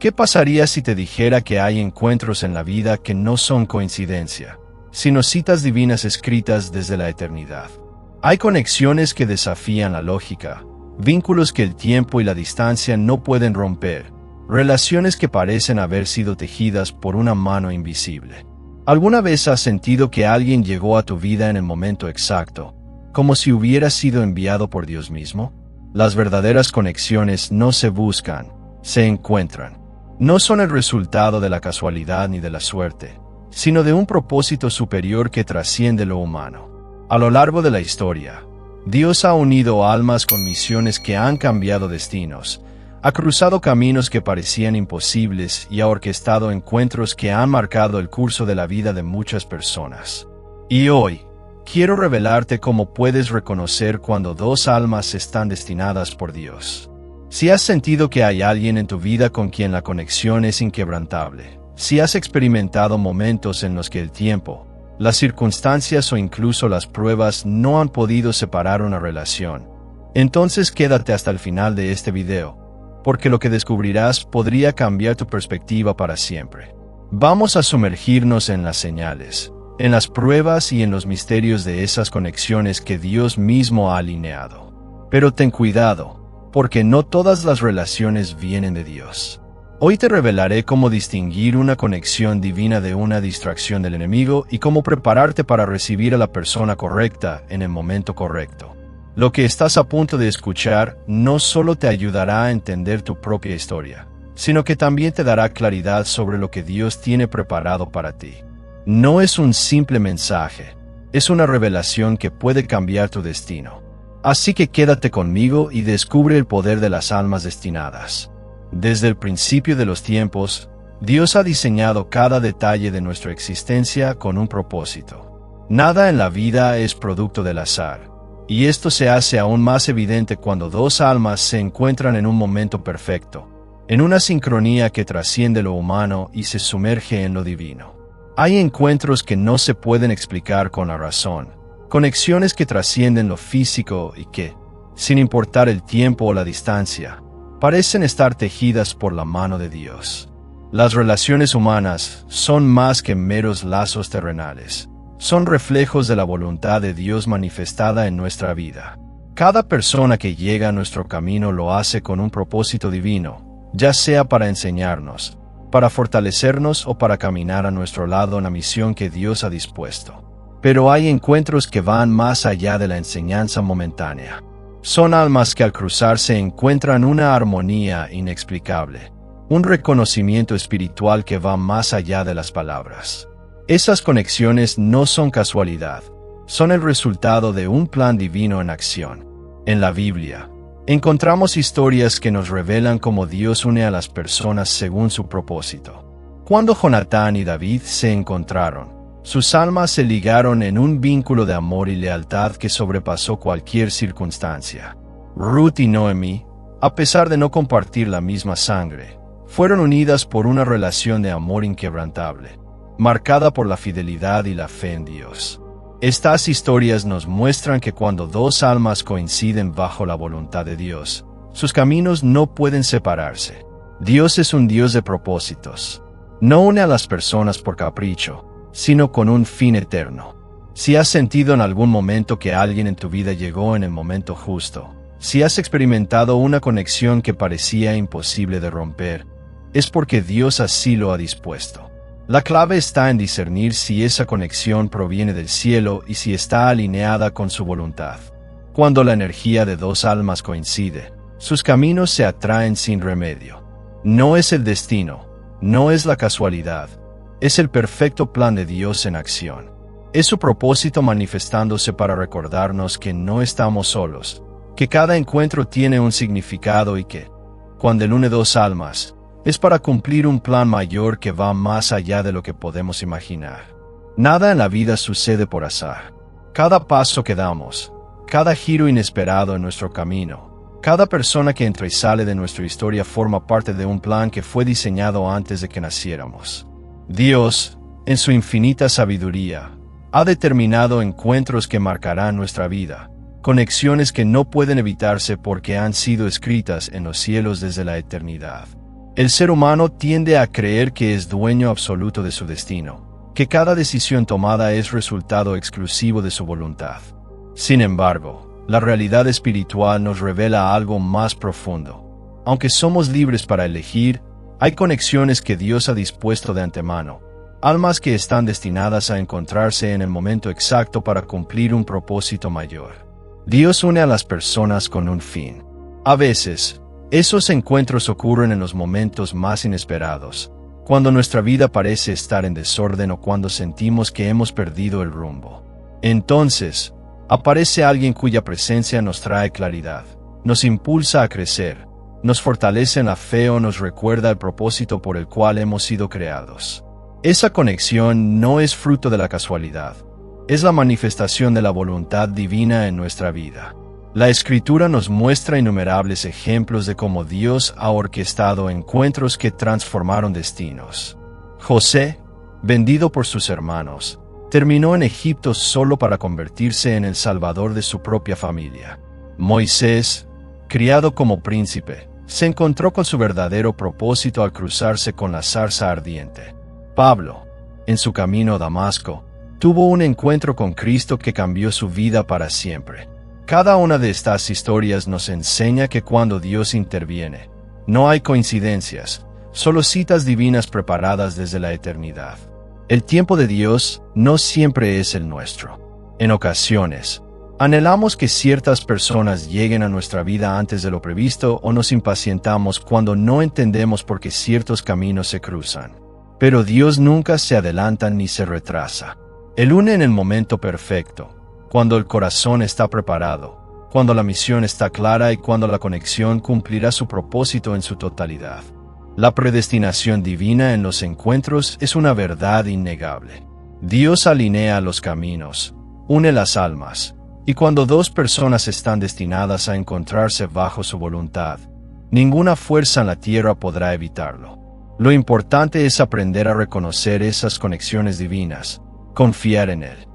¿Qué pasaría si te dijera que hay encuentros en la vida que no son coincidencia, sino citas divinas escritas desde la eternidad? Hay conexiones que desafían la lógica, vínculos que el tiempo y la distancia no pueden romper, relaciones que parecen haber sido tejidas por una mano invisible. ¿Alguna vez has sentido que alguien llegó a tu vida en el momento exacto, como si hubiera sido enviado por Dios mismo? Las verdaderas conexiones no se buscan, se encuentran. No son el resultado de la casualidad ni de la suerte, sino de un propósito superior que trasciende lo humano. A lo largo de la historia, Dios ha unido almas con misiones que han cambiado destinos, ha cruzado caminos que parecían imposibles y ha orquestado encuentros que han marcado el curso de la vida de muchas personas. Y hoy, quiero revelarte cómo puedes reconocer cuando dos almas están destinadas por Dios. Si has sentido que hay alguien en tu vida con quien la conexión es inquebrantable, si has experimentado momentos en los que el tiempo, las circunstancias o incluso las pruebas no han podido separar una relación, entonces quédate hasta el final de este video, porque lo que descubrirás podría cambiar tu perspectiva para siempre. Vamos a sumergirnos en las señales, en las pruebas y en los misterios de esas conexiones que Dios mismo ha alineado. Pero ten cuidado, porque no todas las relaciones vienen de Dios. Hoy te revelaré cómo distinguir una conexión divina de una distracción del enemigo y cómo prepararte para recibir a la persona correcta en el momento correcto. Lo que estás a punto de escuchar no solo te ayudará a entender tu propia historia, sino que también te dará claridad sobre lo que Dios tiene preparado para ti. No es un simple mensaje, es una revelación que puede cambiar tu destino. Así que quédate conmigo y descubre el poder de las almas destinadas. Desde el principio de los tiempos, Dios ha diseñado cada detalle de nuestra existencia con un propósito. Nada en la vida es producto del azar, y esto se hace aún más evidente cuando dos almas se encuentran en un momento perfecto, en una sincronía que trasciende lo humano y se sumerge en lo divino. Hay encuentros que no se pueden explicar con la razón, conexiones que trascienden lo físico y que, sin importar el tiempo o la distancia, parecen estar tejidas por la mano de Dios. Las relaciones humanas son más que meros lazos terrenales. Son reflejos de la voluntad de Dios manifestada en nuestra vida. Cada persona que llega a nuestro camino lo hace con un propósito divino, ya sea para enseñarnos, para fortalecernos o para caminar a nuestro lado en la misión que Dios ha dispuesto. Pero hay encuentros que van más allá de la enseñanza momentánea. Son almas que al cruzarse encuentran una armonía inexplicable, un reconocimiento espiritual que va más allá de las palabras. Esas conexiones no son casualidad, son el resultado de un plan divino en acción. En la Biblia, encontramos historias que nos revelan cómo Dios une a las personas según su propósito. Cuando Jonatán y David se encontraron, sus almas se ligaron en un vínculo de amor y lealtad que sobrepasó cualquier circunstancia. Ruth y Noemí, a pesar de no compartir la misma sangre, fueron unidas por una relación de amor inquebrantable, marcada por la fidelidad y la fe en Dios. Estas historias nos muestran que cuando dos almas coinciden bajo la voluntad de Dios, sus caminos no pueden separarse. Dios es un Dios de propósitos. No une a las personas por capricho, sino con un fin eterno. Si has sentido en algún momento que alguien en tu vida llegó en el momento justo, si has experimentado una conexión que parecía imposible de romper, es porque Dios así lo ha dispuesto. La clave está en discernir si esa conexión proviene del cielo y si está alineada con su voluntad. Cuando la energía de dos almas coincide, sus caminos se atraen sin remedio. No es el destino, no es la casualidad, es el perfecto plan de Dios en acción. Es su propósito manifestándose para recordarnos que no estamos solos, que cada encuentro tiene un significado y que, cuando Él une dos almas, es para cumplir un plan mayor que va más allá de lo que podemos imaginar. Nada en la vida sucede por azar. Cada paso que damos, cada giro inesperado en nuestro camino, cada persona que entra y sale de nuestra historia forma parte de un plan que fue diseñado antes de que naciéramos. Dios, en su infinita sabiduría, ha determinado encuentros que marcarán nuestra vida, conexiones que no pueden evitarse porque han sido escritas en los cielos desde la eternidad. El ser humano tiende a creer que es dueño absoluto de su destino, que cada decisión tomada es resultado exclusivo de su voluntad. Sin embargo, la realidad espiritual nos revela algo más profundo. Aunque somos libres para elegir, hay conexiones que Dios ha dispuesto de antemano, almas que están destinadas a encontrarse en el momento exacto para cumplir un propósito mayor. Dios une a las personas con un fin. A veces, esos encuentros ocurren en los momentos más inesperados, cuando nuestra vida parece estar en desorden o cuando sentimos que hemos perdido el rumbo. Entonces, aparece alguien cuya presencia nos trae claridad, nos impulsa a crecer, nos fortalece en la fe o nos recuerda el propósito por el cual hemos sido creados. Esa conexión no es fruto de la casualidad, es la manifestación de la voluntad divina en nuestra vida. La Escritura nos muestra innumerables ejemplos de cómo Dios ha orquestado encuentros que transformaron destinos. José, vendido por sus hermanos, terminó en Egipto solo para convertirse en el salvador de su propia familia. Moisés, criado como príncipe, se encontró con su verdadero propósito al cruzarse con la zarza ardiente. Pablo, en su camino a Damasco, tuvo un encuentro con Cristo que cambió su vida para siempre. Cada una de estas historias nos enseña que cuando Dios interviene, no hay coincidencias, solo citas divinas preparadas desde la eternidad. El tiempo de Dios no siempre es el nuestro. En ocasiones, anhelamos que ciertas personas lleguen a nuestra vida antes de lo previsto o nos impacientamos cuando no entendemos por qué ciertos caminos se cruzan. Pero Dios nunca se adelanta ni se retrasa. Él une en el momento perfecto, cuando el corazón está preparado, cuando la misión está clara y cuando la conexión cumplirá su propósito en su totalidad. La predestinación divina en los encuentros es una verdad innegable. Dios alinea los caminos, une las almas, y cuando dos personas están destinadas a encontrarse bajo su voluntad, ninguna fuerza en la tierra podrá evitarlo. Lo importante es aprender a reconocer esas conexiones divinas, confiar en el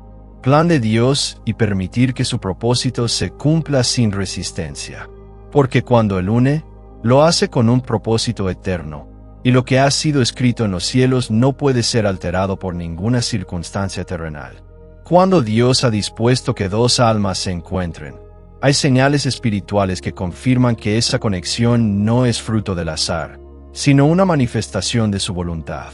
plan de Dios y permitir que su propósito se cumpla sin resistencia. Porque cuando Él une, lo hace con un propósito eterno, y lo que ha sido escrito en los cielos no puede ser alterado por ninguna circunstancia terrenal. Cuando Dios ha dispuesto que dos almas se encuentren, hay señales espirituales que confirman que esa conexión no es fruto del azar, sino una manifestación de su voluntad.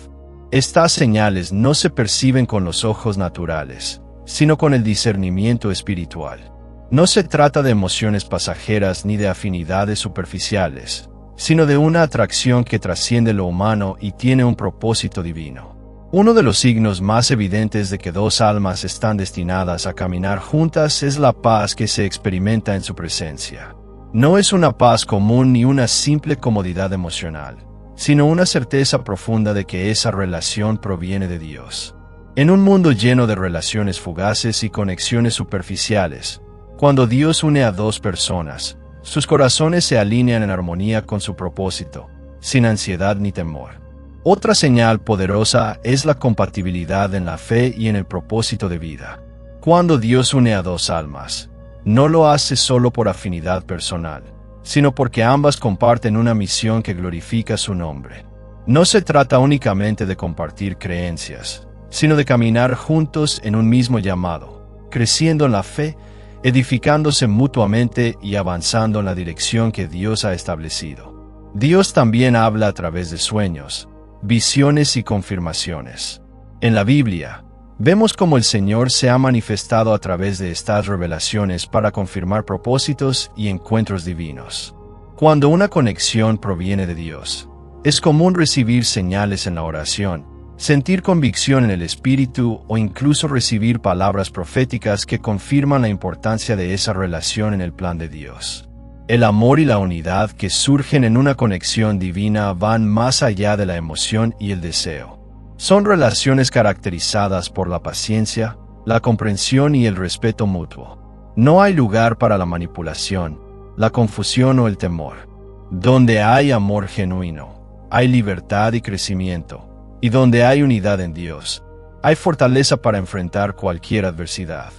Estas señales no se perciben con los ojos naturales, sino con el discernimiento espiritual. No se trata de emociones pasajeras ni de afinidades superficiales, sino de una atracción que trasciende lo humano y tiene un propósito divino. Uno de los signos más evidentes de que dos almas están destinadas a caminar juntas es la paz que se experimenta en su presencia. No es una paz común ni una simple comodidad emocional, sino una certeza profunda de que esa relación proviene de Dios. En un mundo lleno de relaciones fugaces y conexiones superficiales, cuando Dios une a dos personas, sus corazones se alinean en armonía con su propósito, sin ansiedad ni temor. Otra señal poderosa es la compatibilidad en la fe y en el propósito de vida. Cuando Dios une a dos almas, no lo hace solo por afinidad personal, sino porque ambas comparten una misión que glorifica su nombre. No se trata únicamente de compartir creencias, sino de caminar juntos en un mismo llamado, creciendo en la fe, edificándose mutuamente y avanzando en la dirección que Dios ha establecido. Dios también habla a través de sueños, visiones y confirmaciones. En la Biblia, vemos cómo el Señor se ha manifestado a través de estas revelaciones para confirmar propósitos y encuentros divinos. Cuando una conexión proviene de Dios, es común recibir señales en la oración, sentir convicción en el Espíritu o incluso recibir palabras proféticas que confirman la importancia de esa relación en el plan de Dios. El amor y la unidad que surgen en una conexión divina van más allá de la emoción y el deseo. Son relaciones caracterizadas por la paciencia, la comprensión y el respeto mutuo. No hay lugar para la manipulación, la confusión o el temor. Donde hay amor genuino, hay libertad y crecimiento. Y donde hay unidad en Dios, hay fortaleza para enfrentar cualquier adversidad.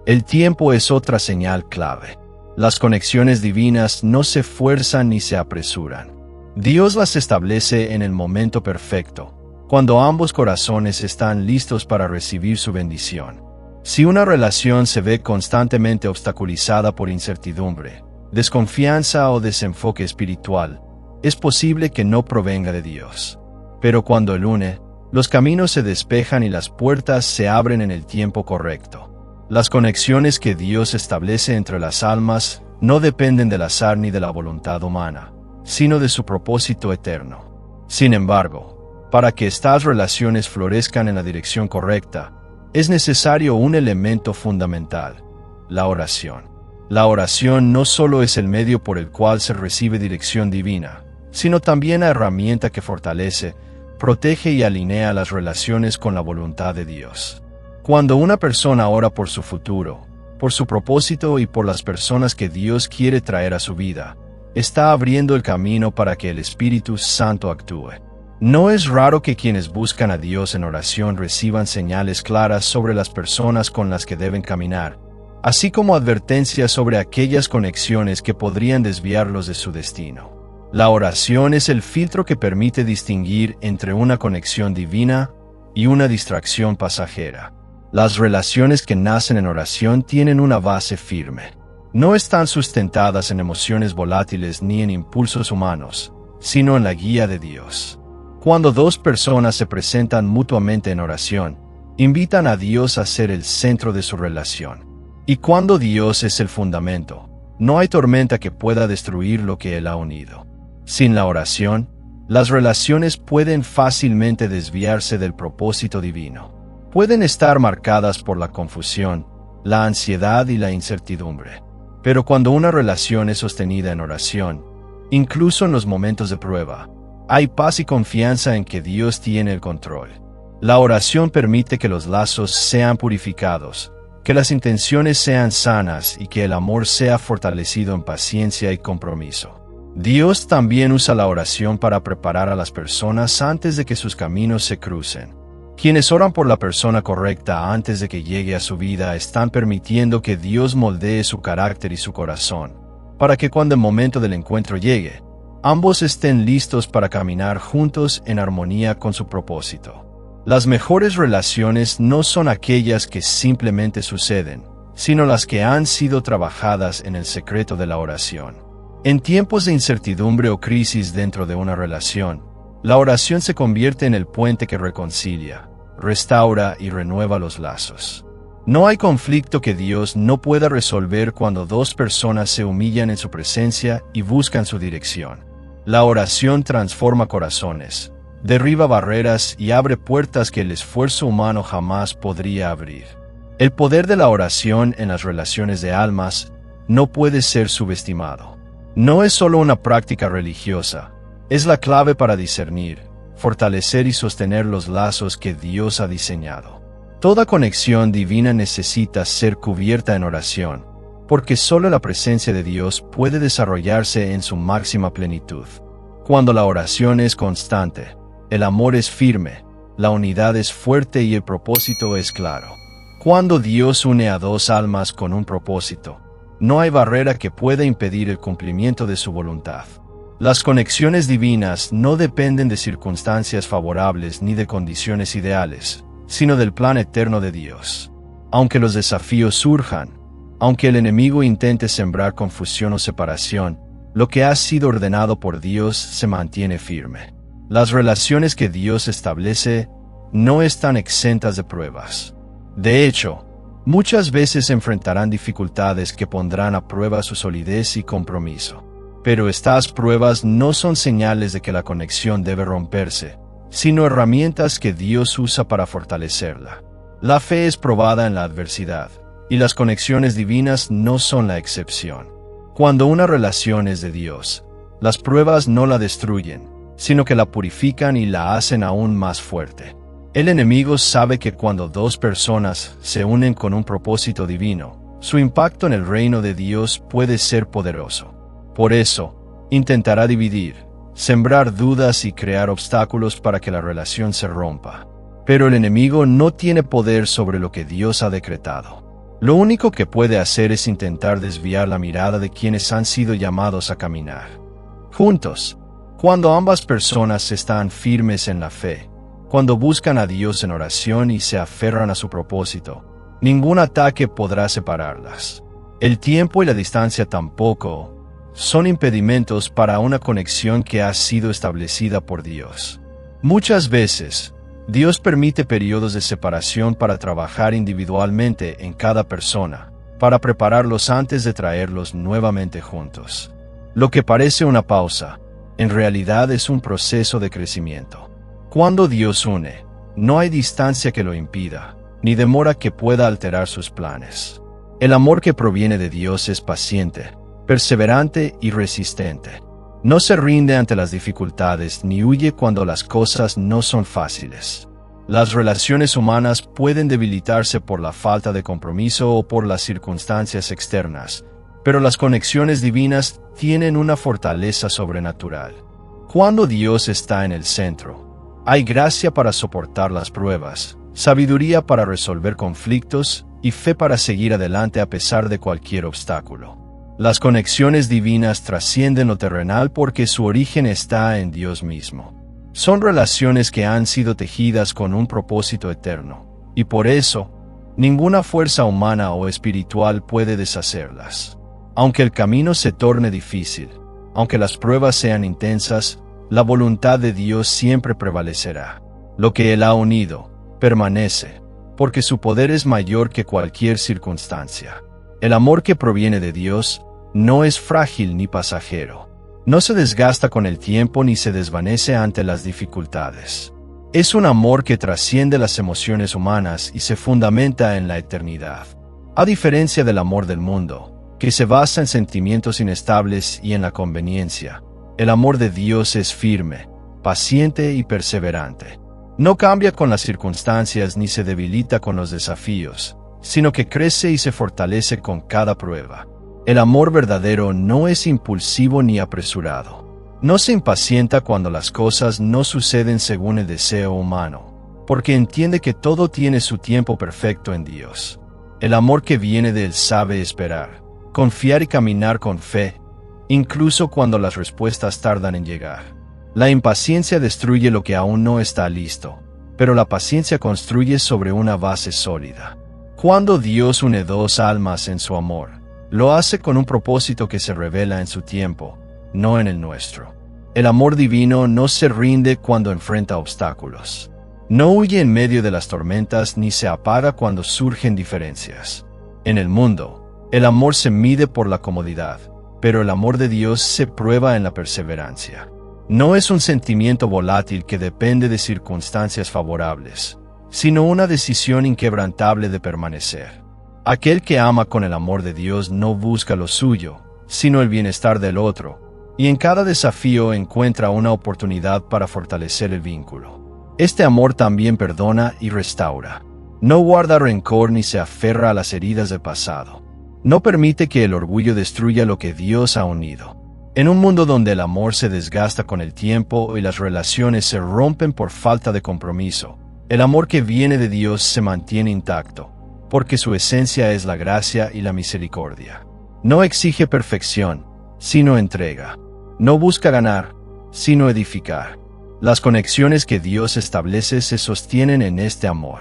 El tiempo es otra señal clave. Las conexiones divinas no se fuerzan ni se apresuran. Dios las establece en el momento perfecto, cuando ambos corazones están listos para recibir su bendición. Si una relación se ve constantemente obstaculizada por incertidumbre, desconfianza o desenfoque espiritual, es posible que no provenga de Dios. Pero cuando Él une, los caminos se despejan y las puertas se abren en el tiempo correcto. Las conexiones que Dios establece entre las almas no dependen del azar ni de la voluntad humana, sino de su propósito eterno. Sin embargo, para que estas relaciones florezcan en la dirección correcta, es necesario un elemento fundamental: la oración. La oración no solo es el medio por el cual se recibe dirección divina, sino también la herramienta que fortalece, protege y alinea las relaciones con la voluntad de Dios. Cuando una persona ora por su futuro, por su propósito y por las personas que Dios quiere traer a su vida, está abriendo el camino para que el Espíritu Santo actúe. No es raro que quienes buscan a Dios en oración reciban señales claras sobre las personas con las que deben caminar, así como advertencias sobre aquellas conexiones que podrían desviarlos de su destino. La oración es el filtro que permite distinguir entre una conexión divina y una distracción pasajera. Las relaciones que nacen en oración tienen una base firme. No están sustentadas en emociones volátiles ni en impulsos humanos, sino en la guía de Dios. Cuando dos personas se presentan mutuamente en oración, invitan a Dios a ser el centro de su relación. Y cuando Dios es el fundamento, no hay tormenta que pueda destruir lo que Él ha unido. Sin la oración, las relaciones pueden fácilmente desviarse del propósito divino. Pueden estar marcadas por la confusión, la ansiedad y la incertidumbre. Pero cuando una relación es sostenida en oración, incluso en los momentos de prueba, hay paz y confianza en que Dios tiene el control. La oración permite que los lazos sean purificados, que las intenciones sean sanas y que el amor sea fortalecido en paciencia y compromiso. Dios también usa la oración para preparar a las personas antes de que sus caminos se crucen. Quienes oran por la persona correcta antes de que llegue a su vida están permitiendo que Dios moldee su carácter y su corazón, para que cuando el momento del encuentro llegue, ambos estén listos para caminar juntos en armonía con su propósito. Las mejores relaciones no son aquellas que simplemente suceden, sino las que han sido trabajadas en el secreto de la oración. En tiempos de incertidumbre o crisis dentro de una relación, la oración se convierte en el puente que reconcilia, restaura y renueva los lazos. No hay conflicto que Dios no pueda resolver cuando dos personas se humillan en su presencia y buscan su dirección. La oración transforma corazones, derriba barreras y abre puertas que el esfuerzo humano jamás podría abrir. El poder de la oración en las relaciones de almas no puede ser subestimado. No es solo una práctica religiosa, es la clave para discernir, fortalecer y sostener los lazos que Dios ha diseñado. Toda conexión divina necesita ser cubierta en oración, porque solo la presencia de Dios puede desarrollarse en su máxima plenitud. Cuando la oración es constante, el amor es firme, la unidad es fuerte y el propósito es claro. Cuando Dios une a dos almas con un propósito, no hay barrera que pueda impedir el cumplimiento de su voluntad. Las conexiones divinas no dependen de circunstancias favorables ni de condiciones ideales, sino del plan eterno de Dios. Aunque los desafíos surjan, aunque el enemigo intente sembrar confusión o separación, lo que ha sido ordenado por Dios se mantiene firme. Las relaciones que Dios establece no están exentas de pruebas. De hecho, muchas veces enfrentarán dificultades que pondrán a prueba su solidez y compromiso. Pero estas pruebas no son señales de que la conexión debe romperse, sino herramientas que Dios usa para fortalecerla. La fe es probada en la adversidad, y las conexiones divinas no son la excepción. Cuando una relación es de Dios, las pruebas no la destruyen, sino que la purifican y la hacen aún más fuerte. El enemigo sabe que cuando dos personas se unen con un propósito divino, su impacto en el reino de Dios puede ser poderoso. Por eso, intentará dividir, sembrar dudas y crear obstáculos para que la relación se rompa. Pero el enemigo no tiene poder sobre lo que Dios ha decretado. Lo único que puede hacer es intentar desviar la mirada de quienes han sido llamados a caminar juntos. Cuando ambas personas están firmes en la fe, cuando buscan a Dios en oración y se aferran a su propósito, ningún ataque podrá separarlas. El tiempo y la distancia tampoco son impedimentos para una conexión que ha sido establecida por Dios. Muchas veces, Dios permite periodos de separación para trabajar individualmente en cada persona, para prepararlos antes de traerlos nuevamente juntos. Lo que parece una pausa, en realidad es un proceso de crecimiento. Cuando Dios une, no hay distancia que lo impida, ni demora que pueda alterar sus planes. El amor que proviene de Dios es paciente, perseverante y resistente. No se rinde ante las dificultades ni huye cuando las cosas no son fáciles. Las relaciones humanas pueden debilitarse por la falta de compromiso o por las circunstancias externas, pero las conexiones divinas tienen una fortaleza sobrenatural. Cuando Dios está en el centro, hay gracia para soportar las pruebas, sabiduría para resolver conflictos y fe para seguir adelante a pesar de cualquier obstáculo. Las conexiones divinas trascienden lo terrenal porque su origen está en Dios mismo. Son relaciones que han sido tejidas con un propósito eterno, y por eso, ninguna fuerza humana o espiritual puede deshacerlas. Aunque el camino se torne difícil, aunque las pruebas sean intensas, la voluntad de Dios siempre prevalecerá. Lo que Él ha unido, permanece, porque su poder es mayor que cualquier circunstancia. El amor que proviene de Dios no es frágil ni pasajero. No se desgasta con el tiempo ni se desvanece ante las dificultades. Es un amor que trasciende las emociones humanas y se fundamenta en la eternidad. A diferencia del amor del mundo, que se basa en sentimientos inestables y en la conveniencia, el amor de Dios es firme, paciente y perseverante. No cambia con las circunstancias ni se debilita con los desafíos, sino que crece y se fortalece con cada prueba. El amor verdadero no es impulsivo ni apresurado. No se impacienta cuando las cosas no suceden según el deseo humano, porque entiende que todo tiene su tiempo perfecto en Dios. El amor que viene de Él sabe esperar, confiar y caminar con fe, incluso cuando las respuestas tardan en llegar. La impaciencia destruye lo que aún no está listo, pero la paciencia construye sobre una base sólida. Cuando Dios une dos almas en su amor, lo hace con un propósito que se revela en su tiempo, no en el nuestro. El amor divino no se rinde cuando enfrenta obstáculos. No huye en medio de las tormentas ni se apaga cuando surgen diferencias. En el mundo, el amor se mide por la comodidad, pero el amor de Dios se prueba en la perseverancia. No es un sentimiento volátil que depende de circunstancias favorables, sino una decisión inquebrantable de permanecer. Aquel que ama con el amor de Dios no busca lo suyo, sino el bienestar del otro, y en cada desafío encuentra una oportunidad para fortalecer el vínculo. Este amor también perdona y restaura. No guarda rencor ni se aferra a las heridas del pasado. No permite que el orgullo destruya lo que Dios ha unido. En un mundo donde el amor se desgasta con el tiempo y las relaciones se rompen por falta de compromiso, el amor que viene de Dios se mantiene intacto, porque su esencia es la gracia y la misericordia. No exige perfección, sino entrega. No busca ganar, sino edificar. Las conexiones que Dios establece se sostienen en este amor.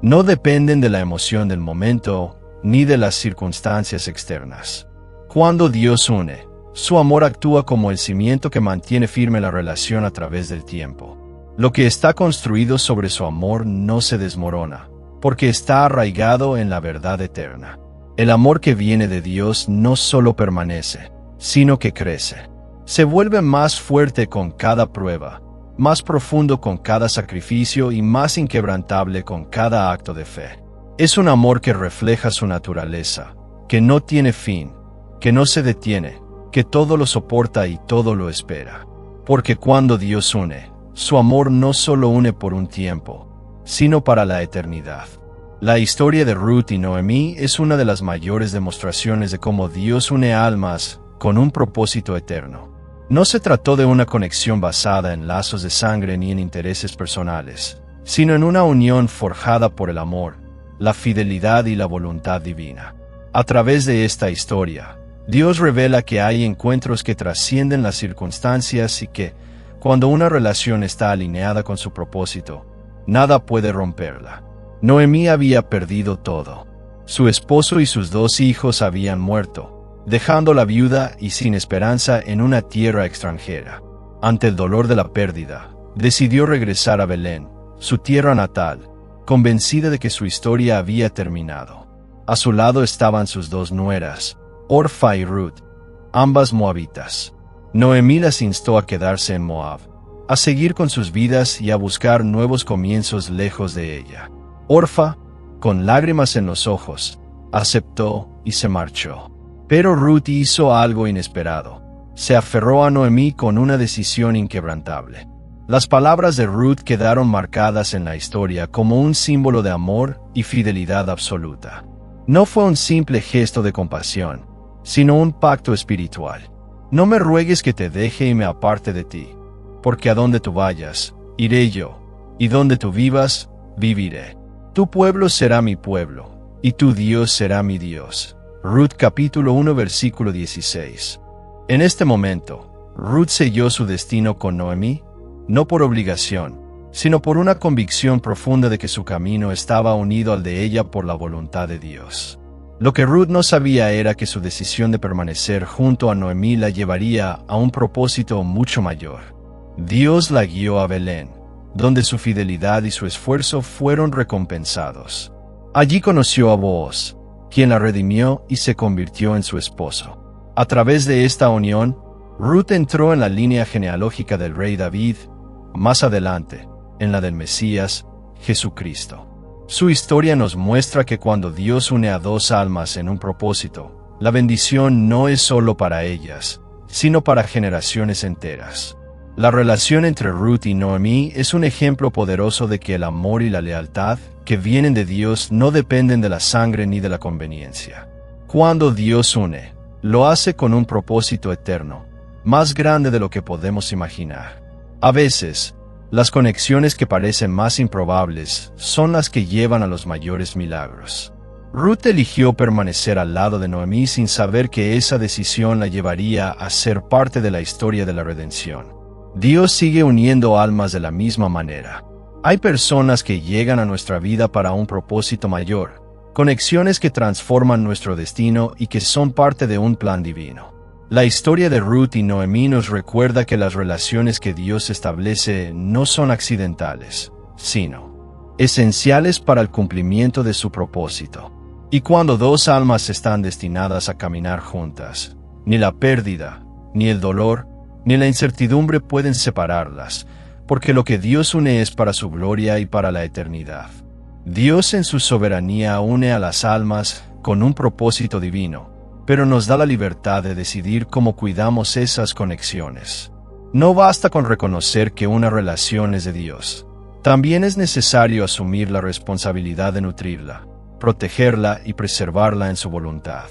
No dependen de la emoción del momento, ni de las circunstancias externas. Cuando Dios une, su amor actúa como el cimiento que mantiene firme la relación a través del tiempo. Lo que está construido sobre su amor no se desmorona, porque está arraigado en la verdad eterna. El amor que viene de Dios no solo permanece, sino que crece. Se vuelve más fuerte con cada prueba, más profundo con cada sacrificio y más inquebrantable con cada acto de fe. Es un amor que refleja su naturaleza, que no tiene fin, que no se detiene, que todo lo soporta y todo lo espera. Porque cuando Dios une, su amor no solo une por un tiempo, sino para la eternidad. La historia de Ruth y Noemí es una de las mayores demostraciones de cómo Dios une almas con un propósito eterno. No se trató de una conexión basada en lazos de sangre ni en intereses personales, sino en una unión forjada por el amor, la fidelidad y la voluntad divina. A través de esta historia, Dios revela que hay encuentros que trascienden las circunstancias y que, Cuando una relación está alineada con su propósito, nada puede romperla. Noemí había perdido todo. Su esposo y sus 2 hijos habían muerto, dejándola viuda y sin esperanza en una tierra extranjera. Ante el dolor de la pérdida, decidió regresar a Belén, su tierra natal, convencida de que su historia había terminado. A su lado estaban sus 2 nueras, Orfa y Ruth, ambas moabitas. Noemí las instó a quedarse en Moab, a seguir con sus vidas y a buscar nuevos comienzos lejos de ella. Orfa, con lágrimas en los ojos, aceptó y se marchó. Pero Ruth hizo algo inesperado. Se aferró a Noemí con una decisión inquebrantable. Las palabras de Ruth quedaron marcadas en la historia como un símbolo de amor y fidelidad absoluta. No fue un simple gesto de compasión, sino un pacto espiritual. No me ruegues que te deje y me aparte de ti, porque a donde tú vayas, iré yo, y donde tú vivas, viviré. Tu pueblo será mi pueblo, y tu Dios será mi Dios. Ruth capítulo 1 versículo 16. En este momento, Ruth selló su destino con Noemí, no por obligación, sino por una convicción profunda de que su camino estaba unido al de ella por la voluntad de Dios. Lo que Ruth no sabía era que su decisión de permanecer junto a Noemí la llevaría a un propósito mucho mayor. Dios la guió a Belén, donde su fidelidad y su esfuerzo fueron recompensados. Allí conoció a Booz, quien la redimió y se convirtió en su esposo. A través de esta unión, Ruth entró en la línea genealógica del rey David, más adelante, en la del Mesías, Jesucristo. Su historia nos muestra que cuando Dios une a 2 almas en un propósito, la bendición no es solo para ellas, sino para generaciones enteras. La relación entre Ruth y Noemí es un ejemplo poderoso de que el amor y la lealtad que vienen de Dios no dependen de la sangre ni de la conveniencia. Cuando Dios une, lo hace con un propósito eterno, más grande de lo que podemos imaginar. A veces, las conexiones que parecen más improbables son las que llevan a los mayores milagros. Ruth eligió permanecer al lado de Noemí sin saber que esa decisión la llevaría a ser parte de la historia de la redención. Dios sigue uniendo almas de la misma manera. Hay personas que llegan a nuestra vida para un propósito mayor, conexiones que transforman nuestro destino y que son parte de un plan divino. La historia de Ruth y Noemí nos recuerda que las relaciones que Dios establece no son accidentales, sino esenciales para el cumplimiento de su propósito. Y cuando 2 almas están destinadas a caminar juntas, ni la pérdida, ni el dolor, ni la incertidumbre pueden separarlas, porque lo que Dios une es para su gloria y para la eternidad. Dios en su soberanía une a las almas con un propósito divino, pero nos da la libertad de decidir cómo cuidamos esas conexiones. No basta con reconocer que una relación es de Dios. También es necesario asumir la responsabilidad de nutrirla, protegerla y preservarla en su voluntad.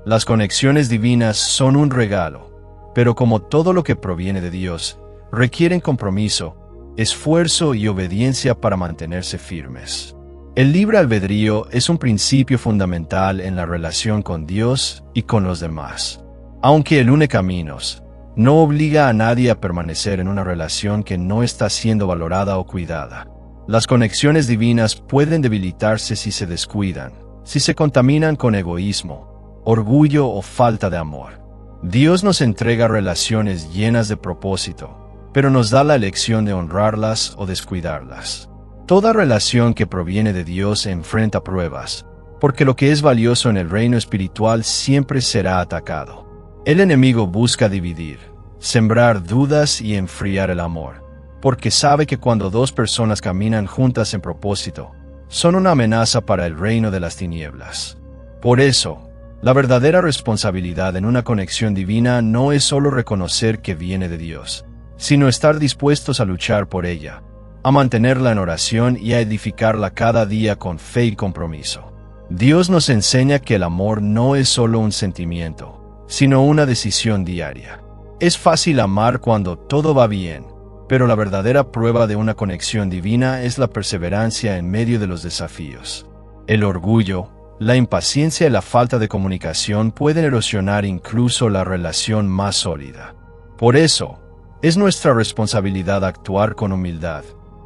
Las conexiones divinas son un regalo, pero como todo lo que proviene de Dios, requieren compromiso, esfuerzo y obediencia para mantenerse firmes. El libre albedrío es un principio fundamental en la relación con Dios y con los demás. Aunque Él une caminos, no obliga a nadie a permanecer en una relación que no está siendo valorada o cuidada. Las conexiones divinas pueden debilitarse si se descuidan, si se contaminan con egoísmo, orgullo o falta de amor. Dios nos entrega relaciones llenas de propósito, pero nos da la elección de honrarlas o descuidarlas. Toda relación que proviene de Dios enfrenta pruebas, porque lo que es valioso en el reino espiritual siempre será atacado. El enemigo busca dividir, sembrar dudas y enfriar el amor, porque sabe que cuando 2 personas caminan juntas en propósito, son una amenaza para el reino de las tinieblas. Por eso, la verdadera responsabilidad en una conexión divina no es solo reconocer que viene de Dios, sino estar dispuestos a luchar por ella, a mantenerla en oración y a edificarla cada día con fe y compromiso. Dios nos enseña que el amor no es solo un sentimiento, sino una decisión diaria. Es fácil amar cuando todo va bien, pero la verdadera prueba de una conexión divina es la perseverancia en medio de los desafíos. El orgullo, la impaciencia y la falta de comunicación pueden erosionar incluso la relación más sólida. Por eso, Es nuestra responsabilidad actuar con humildad,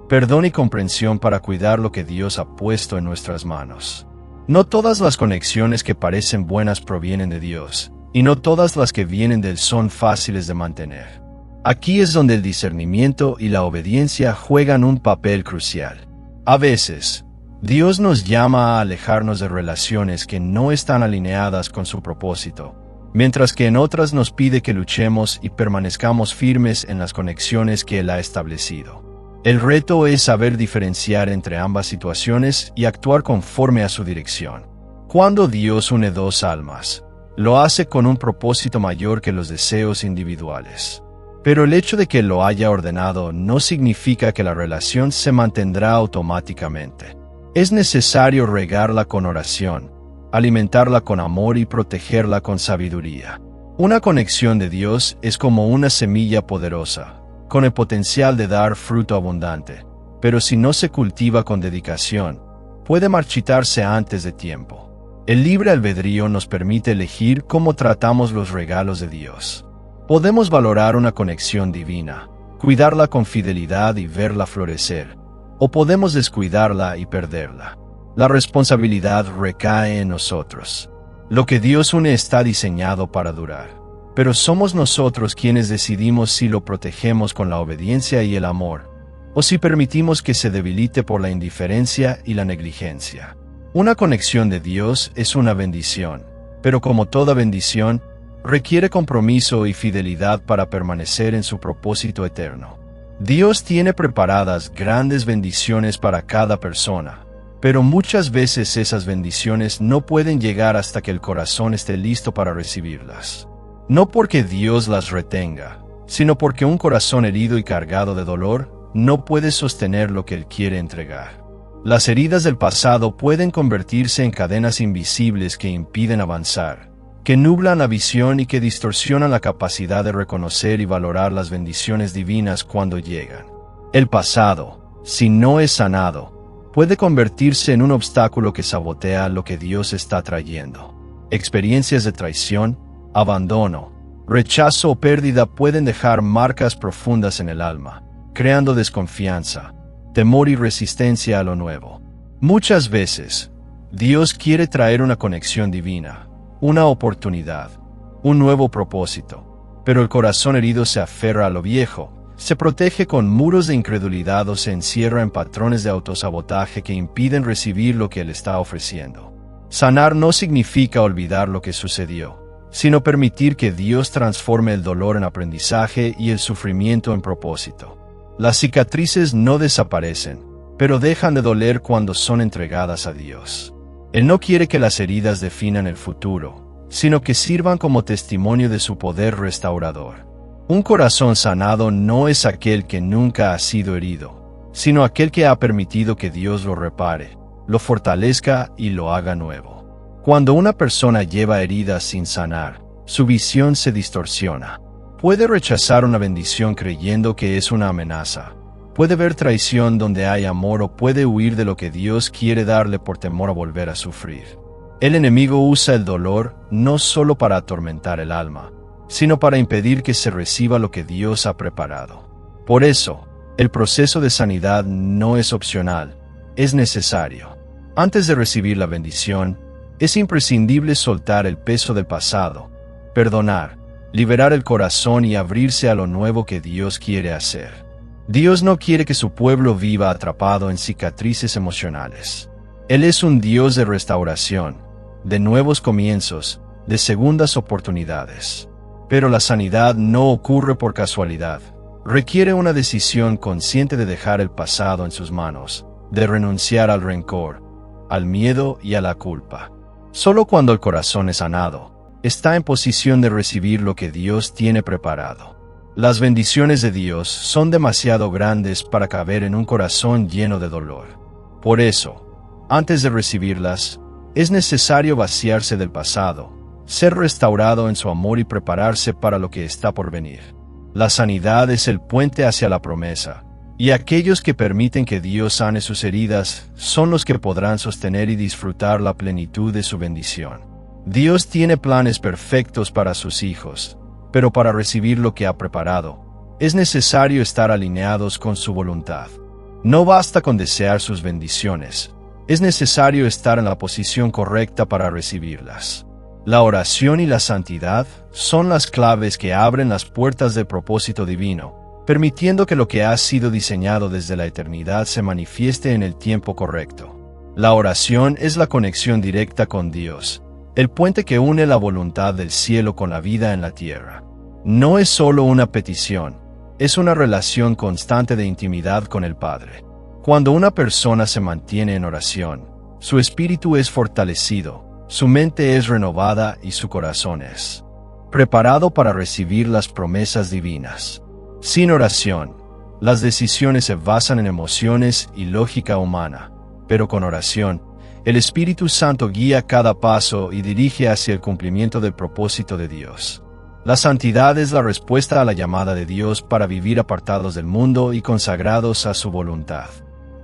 perdón y comprensión para cuidar lo que Dios ha puesto en nuestras manos. No todas las conexiones que parecen buenas provienen de Dios, y no todas las que vienen de Él son fáciles de mantener. Aquí es donde el discernimiento y la obediencia juegan un papel crucial. A veces, Dios nos llama a alejarnos de relaciones que no están alineadas con su propósito, mientras que en otras nos pide que luchemos y permanezcamos firmes en las conexiones que Él ha establecido. El reto es saber diferenciar entre ambas situaciones y actuar conforme a su dirección. Cuando Dios une dos almas, lo hace con un propósito mayor que los deseos individuales. Pero el hecho de que lo haya ordenado no significa que la relación se mantendrá automáticamente. Es necesario regarla con oración, alimentarla con amor y protegerla con sabiduría. Una conexión de Dios es como una semilla poderosa, con el potencial de dar fruto abundante, pero si no se cultiva con dedicación, puede marchitarse antes de tiempo. El libre albedrío nos permite elegir cómo tratamos los regalos de Dios. Podemos valorar una conexión divina, cuidarla con fidelidad y verla florecer, o podemos descuidarla y perderla. La responsabilidad recae en nosotros. Lo que Dios une está diseñado para durar, pero somos nosotros quienes decidimos si lo protegemos con la obediencia y el amor, o si permitimos que se debilite por la indiferencia y la negligencia. Una conexión de Dios es una bendición, pero como toda bendición, requiere compromiso y fidelidad para permanecer en su propósito eterno. Dios tiene preparadas grandes bendiciones para cada persona, pero muchas veces esas bendiciones no pueden llegar hasta que el corazón esté listo para recibirlas. No porque Dios las retenga, sino porque un corazón herido y cargado de dolor no puede sostener lo que Él quiere entregar. Las heridas del pasado pueden convertirse en cadenas invisibles que impiden avanzar, que nublan la visión y que distorsionan la capacidad de reconocer y valorar las bendiciones divinas cuando llegan. El pasado, si no es sanado, puede convertirse en un obstáculo que sabotea lo que Dios está trayendo. Experiencias de traición, abandono, rechazo o pérdida pueden dejar marcas profundas en el alma, creando desconfianza, temor y resistencia a lo nuevo. Muchas veces, Dios quiere traer una conexión divina, una oportunidad, un nuevo propósito, pero el corazón herido se aferra a lo viejo, se protege con muros de incredulidad o se encierra en patrones de autosabotaje que impiden recibir lo que Él está ofreciendo. Sanar no significa olvidar lo que sucedió, sino permitir que Dios transforme el dolor en aprendizaje y el sufrimiento en propósito. Las cicatrices no desaparecen, pero dejan de doler cuando son entregadas a Dios. Él no quiere que las heridas definan el futuro, sino que sirvan como testimonio de su poder restaurador. Un corazón sanado no es aquel que nunca ha sido herido, sino aquel que ha permitido que Dios lo repare, lo fortalezca y lo haga nuevo. Cuando una persona lleva heridas sin sanar, su visión se distorsiona. Puede rechazar una bendición creyendo que es una amenaza. Puede ver traición donde hay amor o puede huir de lo que Dios quiere darle por temor a volver a sufrir. El enemigo usa el dolor no solo para atormentar el alma, sino para impedir que se reciba lo que Dios ha preparado. Por eso, el proceso de sanidad no es opcional, es necesario. Antes de recibir la bendición, es imprescindible soltar el peso del pasado, perdonar, liberar el corazón y abrirse a lo nuevo que Dios quiere hacer. Dios no quiere que su pueblo viva atrapado en cicatrices emocionales. Él es un Dios de restauración, de nuevos comienzos, de segundas oportunidades. Pero la sanidad no ocurre por casualidad. Requiere una decisión consciente de dejar el pasado en sus manos, de renunciar al rencor, al miedo y a la culpa. Solo cuando el corazón es sanado, está en posición de recibir lo que Dios tiene preparado. Las bendiciones de Dios son demasiado grandes para caber en un corazón lleno de dolor. Por eso, antes de recibirlas, es necesario vaciarse del pasado, ser restaurado en su amor y prepararse para lo que está por venir. La sanidad es el puente hacia la promesa, y aquellos que permiten que Dios sane sus heridas son los que podrán sostener y disfrutar la plenitud de su bendición. Dios tiene planes perfectos para sus hijos, pero para recibir lo que ha preparado, Es necesario estar alineados con su voluntad. No basta con desear sus bendiciones. Es necesario estar en la posición correcta para recibirlas. La oración y la santidad son las claves que abren las puertas del propósito divino, permitiendo que lo que ha sido diseñado desde la eternidad se manifieste en el tiempo correcto. La oración es la conexión directa con Dios, el puente que une la voluntad del cielo con la vida en la tierra. No es solo una petición, es una relación constante de intimidad con el Padre. Cuando una persona se mantiene en oración, su espíritu es fortalecido, su mente es renovada y su corazón es preparado para recibir las promesas divinas. Sin oración, las decisiones se basan en emociones y lógica humana, pero con oración, el Espíritu Santo guía cada paso y dirige hacia el cumplimiento del propósito de Dios. La santidad es la respuesta a la llamada de Dios para vivir apartados del mundo y consagrados a su voluntad.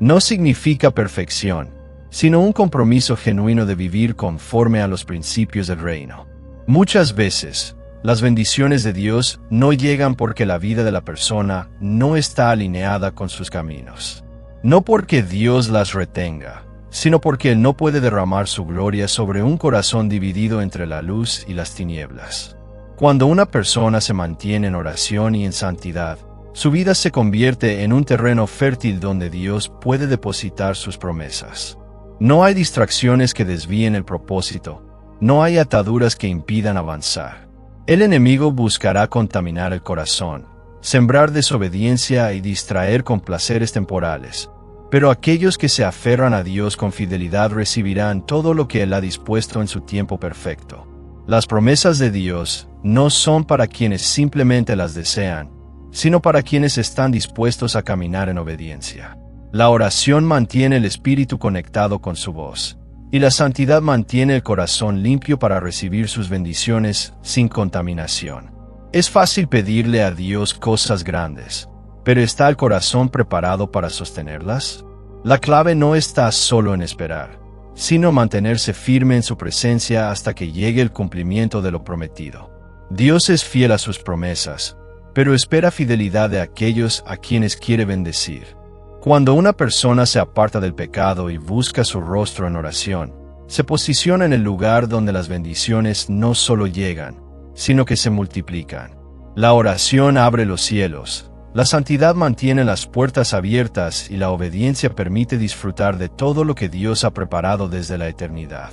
No significa perfección, sino un compromiso genuino de vivir conforme a los principios del reino. Muchas veces, las bendiciones de Dios no llegan porque la vida de la persona no está alineada con sus caminos. No porque Dios las retenga, sino porque Él no puede derramar su gloria sobre un corazón dividido entre la luz y las tinieblas. Cuando una persona se mantiene en oración y en santidad, su vida se convierte en un terreno fértil donde Dios puede depositar sus promesas. No hay distracciones que desvíen el propósito, no hay ataduras que impidan avanzar. El enemigo buscará contaminar el corazón, sembrar desobediencia y distraer con placeres temporales. Pero aquellos que se aferran a Dios con fidelidad recibirán todo lo que Él ha dispuesto en su tiempo perfecto. Las promesas de Dios no son para quienes simplemente las desean, sino para quienes están dispuestos a caminar en obediencia. La oración mantiene el espíritu conectado con su voz, y la santidad mantiene el corazón limpio para recibir sus bendiciones sin contaminación. Es fácil pedirle a Dios cosas grandes, pero ¿está el corazón preparado para sostenerlas? La clave no está solo en esperar, sino mantenerse firme en su presencia hasta que llegue el cumplimiento de lo prometido. Dios es fiel a sus promesas, pero espera fidelidad de aquellos a quienes quiere bendecir. Cuando una persona se aparta del pecado y busca su rostro en oración, se posiciona en el lugar donde las bendiciones no solo llegan, sino que se multiplican. La oración abre los cielos, la santidad mantiene las puertas abiertas y la obediencia permite disfrutar de todo lo que Dios ha preparado desde la eternidad.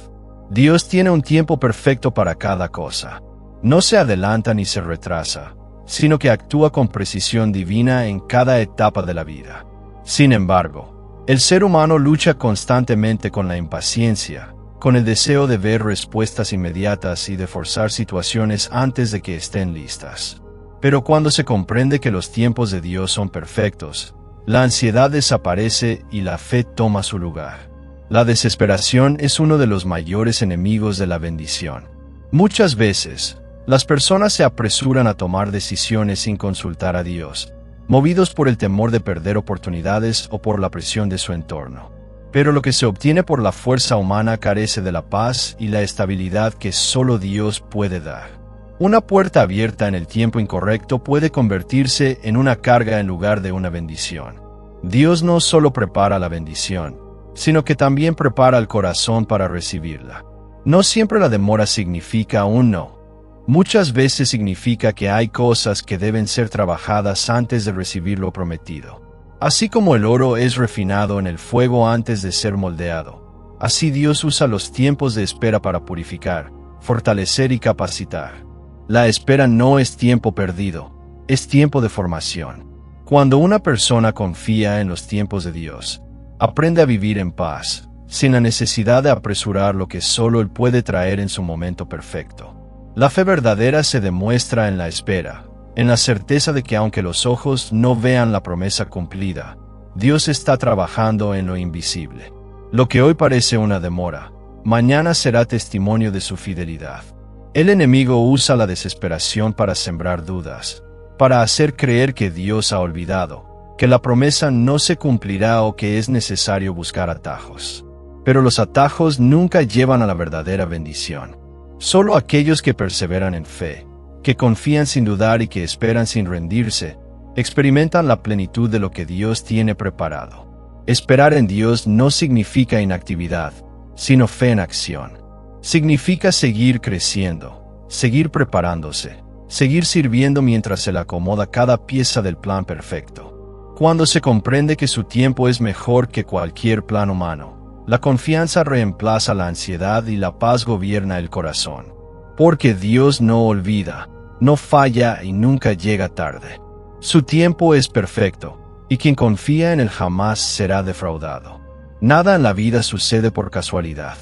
Dios tiene un tiempo perfecto para cada cosa. No se adelanta ni se retrasa, sino que actúa con precisión divina en cada etapa de la vida. Sin embargo, el ser humano lucha constantemente con la impaciencia, con el deseo de ver respuestas inmediatas y de forzar situaciones antes de que estén listas. Pero cuando se comprende que los tiempos de Dios son perfectos, la ansiedad desaparece y la fe toma su lugar. La desesperación es uno de los mayores enemigos de la bendición. Muchas veces, las personas se apresuran a tomar decisiones sin consultar a Dios, movidos por el temor de perder oportunidades o por la presión de su entorno. Pero lo que se obtiene por la fuerza humana carece de la paz y la estabilidad que solo Dios puede dar. Una puerta abierta en el tiempo incorrecto puede convertirse en una carga en lugar de una bendición. Dios no solo prepara la bendición, sino que también prepara el corazón para recibirla. No siempre la demora significa un no. Muchas veces significa que hay cosas que deben ser trabajadas antes de recibir lo prometido. Así como el oro es refinado en el fuego antes de ser moldeado, así Dios usa los tiempos de espera para purificar, fortalecer y capacitar. La espera no es tiempo perdido, es tiempo de formación. Cuando una persona confía en los tiempos de Dios, aprende a vivir en paz, sin la necesidad de apresurar lo que solo Él puede traer en su momento perfecto. La fe verdadera se demuestra en la espera, en la certeza de que aunque los ojos no vean la promesa cumplida, Dios está trabajando en lo invisible. Lo que hoy parece una demora, mañana será testimonio de su fidelidad. El enemigo usa la desesperación para sembrar dudas, para hacer creer que Dios ha olvidado, que la promesa no se cumplirá o que es necesario buscar atajos. Pero los atajos nunca llevan a la verdadera bendición. Solo aquellos que perseveran en fe, que confían sin dudar y que esperan sin rendirse, experimentan la plenitud de lo que Dios tiene preparado. Esperar en Dios no significa inactividad, sino fe en acción. Significa seguir creciendo, seguir preparándose, seguir sirviendo mientras se le acomoda cada pieza del plan perfecto. Cuando se comprende que su tiempo es mejor que cualquier plan humano, la confianza reemplaza la ansiedad y la paz gobierna el corazón. Porque Dios no olvida, no falla y nunca llega tarde. Su tiempo es perfecto, y quien confía en él jamás será defraudado. Nada en la vida sucede por casualidad.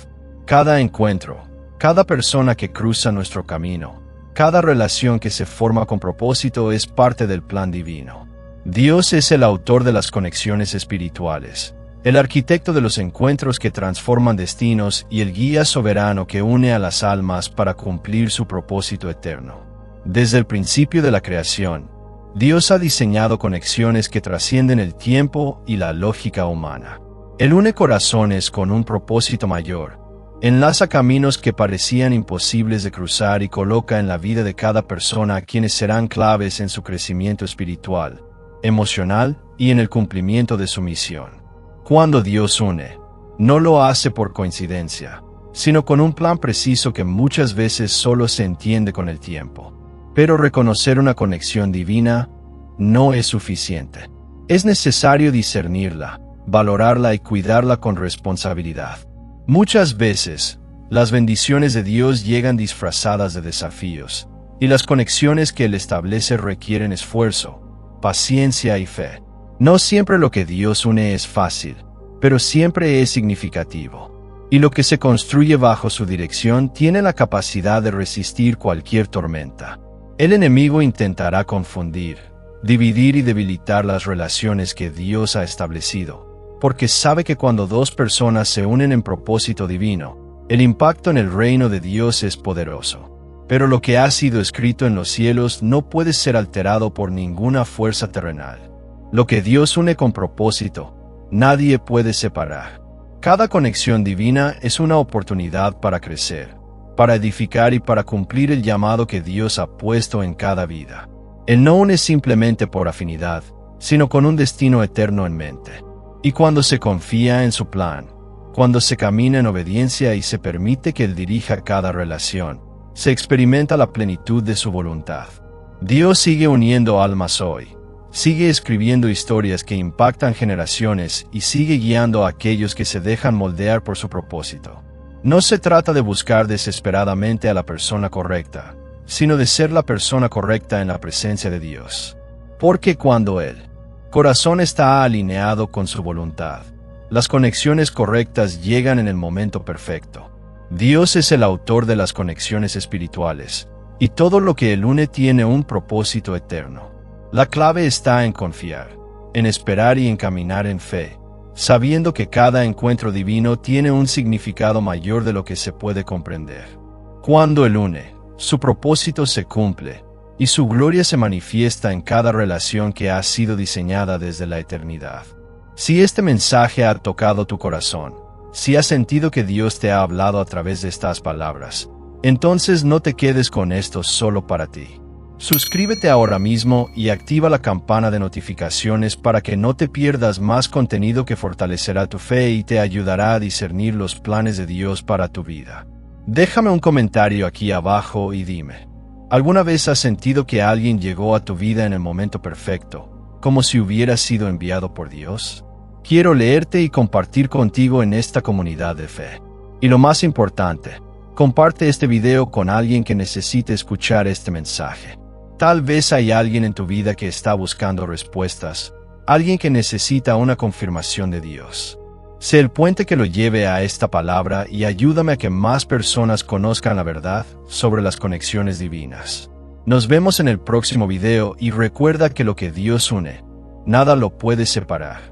Cada encuentro, cada persona que cruza nuestro camino, cada relación que se forma con propósito es parte del plan divino. Dios es el autor de las conexiones espirituales, el arquitecto de los encuentros que transforman destinos y el guía soberano que une a las almas para cumplir su propósito eterno. Desde el principio de la creación, Dios ha diseñado conexiones que trascienden el tiempo y la lógica humana. Él une corazones con un propósito mayor, enlaza caminos que parecían imposibles de cruzar y coloca en la vida de cada persona a quienes serán claves en su crecimiento espiritual, emocional y en el cumplimiento de su misión. Cuando Dios une, no lo hace por coincidencia, sino con un plan preciso que muchas veces solo se entiende con el tiempo. Pero reconocer una conexión divina no es suficiente. Es necesario discernirla, valorarla y cuidarla con responsabilidad. Muchas veces, las bendiciones de Dios llegan disfrazadas de desafíos, y las conexiones que Él establece requieren esfuerzo, paciencia y fe. No siempre lo que Dios une es fácil, pero siempre es significativo. Y lo que se construye bajo su dirección tiene la capacidad de resistir cualquier tormenta. El enemigo intentará confundir, dividir y debilitar las relaciones que Dios ha establecido, porque sabe que cuando dos personas se unen en propósito divino, el impacto en el reino de Dios es poderoso. Pero lo que ha sido escrito en los cielos no puede ser alterado por ninguna fuerza terrenal. Lo que Dios une con propósito, nadie puede separar. Cada conexión divina es una oportunidad para crecer, para edificar y para cumplir el llamado que Dios ha puesto en cada vida. Él no une simplemente por afinidad, sino con un destino eterno en mente. Y cuando se confía en su plan, cuando se camina en obediencia y se permite que Él dirija cada relación, se experimenta la plenitud de su voluntad. Dios sigue uniendo almas hoy, sigue escribiendo historias que impactan generaciones y sigue guiando a aquellos que se dejan moldear por su propósito. No se trata de buscar desesperadamente a la persona correcta, sino de ser la persona correcta en la presencia de Dios. Porque cuando el corazón está alineado con su voluntad, las conexiones correctas llegan en el momento perfecto. Dios es el autor de las conexiones espirituales, y todo lo que Él une tiene un propósito eterno. La clave está en confiar, en esperar y en caminar en fe, sabiendo que cada encuentro divino tiene un significado mayor de lo que se puede comprender. Cuando Él une, su propósito se cumple, y su gloria se manifiesta en cada relación que ha sido diseñada desde la eternidad. Si este mensaje ha tocado tu corazón, si has sentido que Dios te ha hablado a través de estas palabras, entonces no te quedes con esto solo para ti. Suscríbete ahora mismo y activa la campana de notificaciones para que no te pierdas más contenido que fortalecerá tu fe y te ayudará a discernir los planes de Dios para tu vida. Déjame un comentario aquí abajo y dime, ¿alguna vez has sentido que alguien llegó a tu vida en el momento perfecto, como si hubiera sido enviado por Dios? Quiero leerte y compartir contigo en esta comunidad de fe. Y lo más importante, comparte este video con alguien que necesite escuchar este mensaje. Tal vez hay alguien en tu vida que está buscando respuestas, alguien que necesita una confirmación de Dios. Sé el puente que lo lleve a esta palabra y ayúdame a que más personas conozcan la verdad sobre las conexiones divinas. Nos vemos en el próximo video y recuerda que lo que Dios une, nada lo puede separar.